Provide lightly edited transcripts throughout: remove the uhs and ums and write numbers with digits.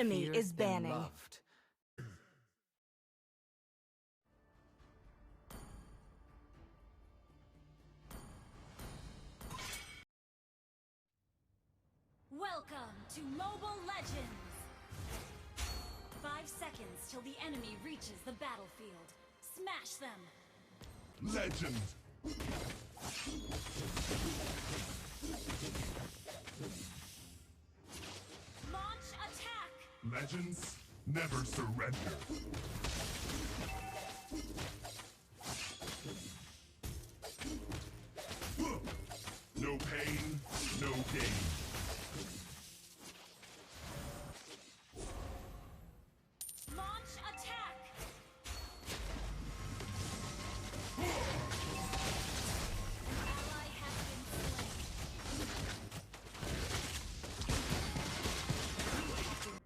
enemy feared is and banning. loved. Welcome to Mobile Legends! 5 seconds till the enemy reaches the battlefield. Smash them! Legend! Launch attack! Legends never surrender. No pain, no gain. Launch attack! An ally has been slain.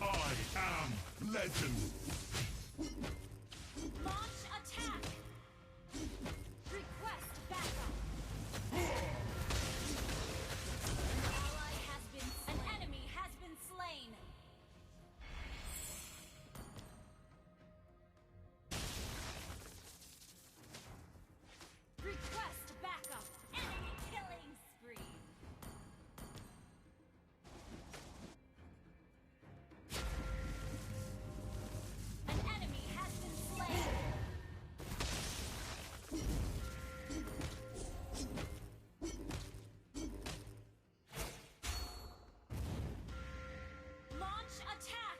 I am legend. Launch attack! Request backup! An enemy has been slain! Request backup! Enemy killing spree! An enemy has been slain! Launch attack!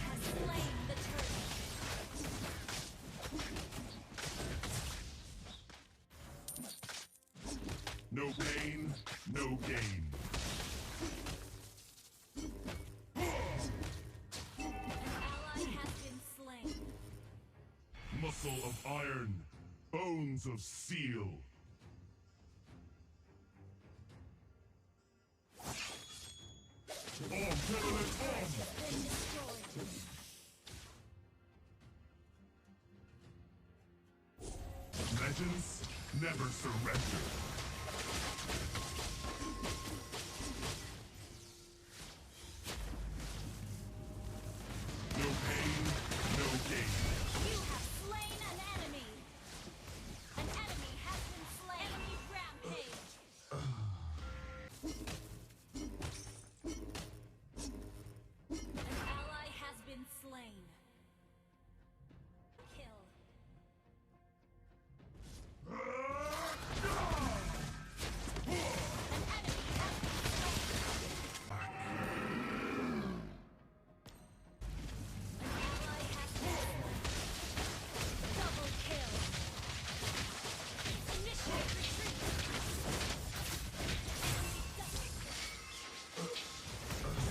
Has slain the turtle. No pain, no gain. An ally has been slain. Muscle of iron, bones of steel. Turret Has been destroyed. Legends never surrender. No pain, no gain. You have slain an enemy. An enemy has been slain. Enemy rampage. An ally has been slain. Kill. An enemy has been slain. An ally has been slain. Double kill. Initiate retreat.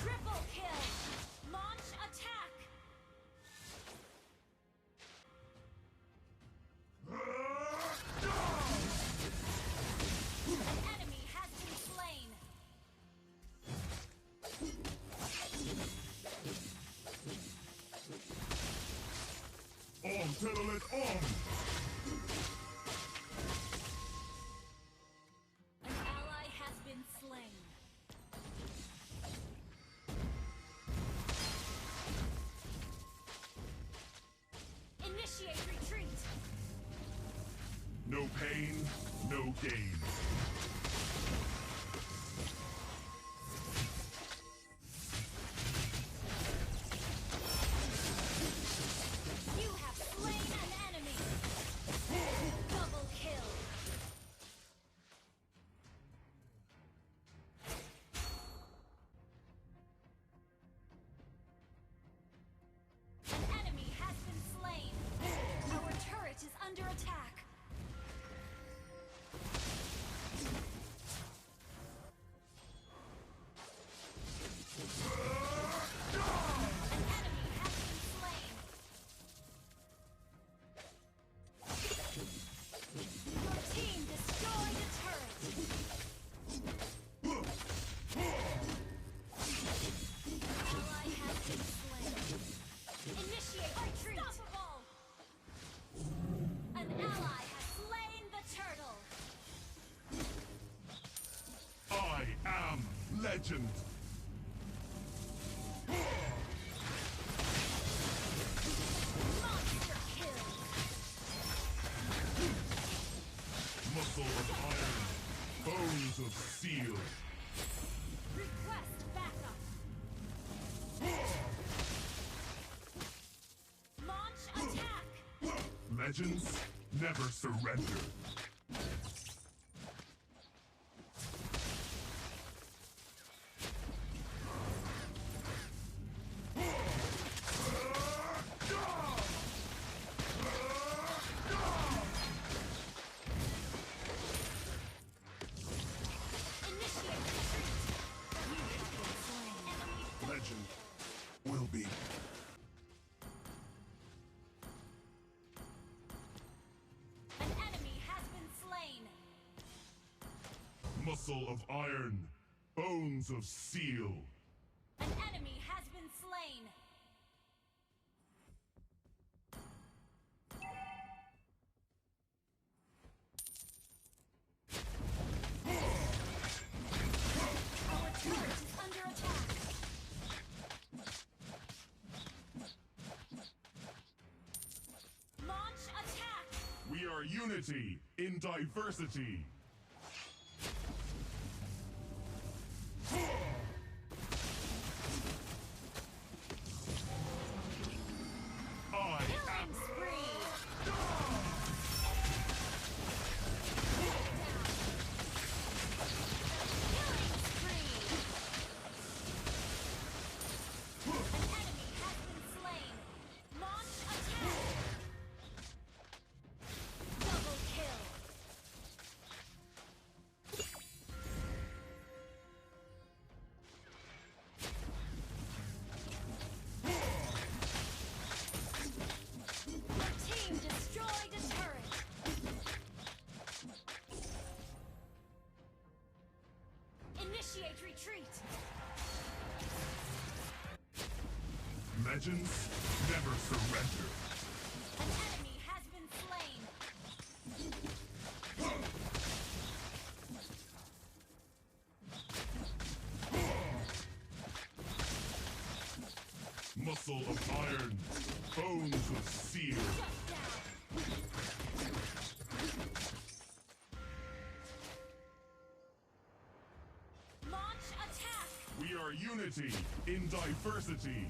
Triple kill. Launch attack. An enemy has been slain. Turret on! An ally has been slain. Initiate retreat. No pain, no gain. You have slain an enemy. Double kill. An enemy has been slain. Our turret is under attack. An enemy has been slain. Your team destroyed a turret. An ally has been slain. Initiate retreat. Unstoppable. An ally legend. Monster kill. Muscle of iron, bones of steel. Request backup. Launch attack. Legends never surrender. Initiate retreat. You have been slain. Legend will be. An enemy has been slain. Muscle of iron, bones of steel. An enemy has been slain. Our turret is under attack. Launch attack. We are unity in diversity. I Killing spree. Killing spree. An enemy has been slain. Launch attack. Double kill. Your team destroyed a turret. Initiate retreat. legends never surrender. An enemy has been slain. Muscle of iron, bones of steel. Shut down. Launch attack. We are unity in diversity.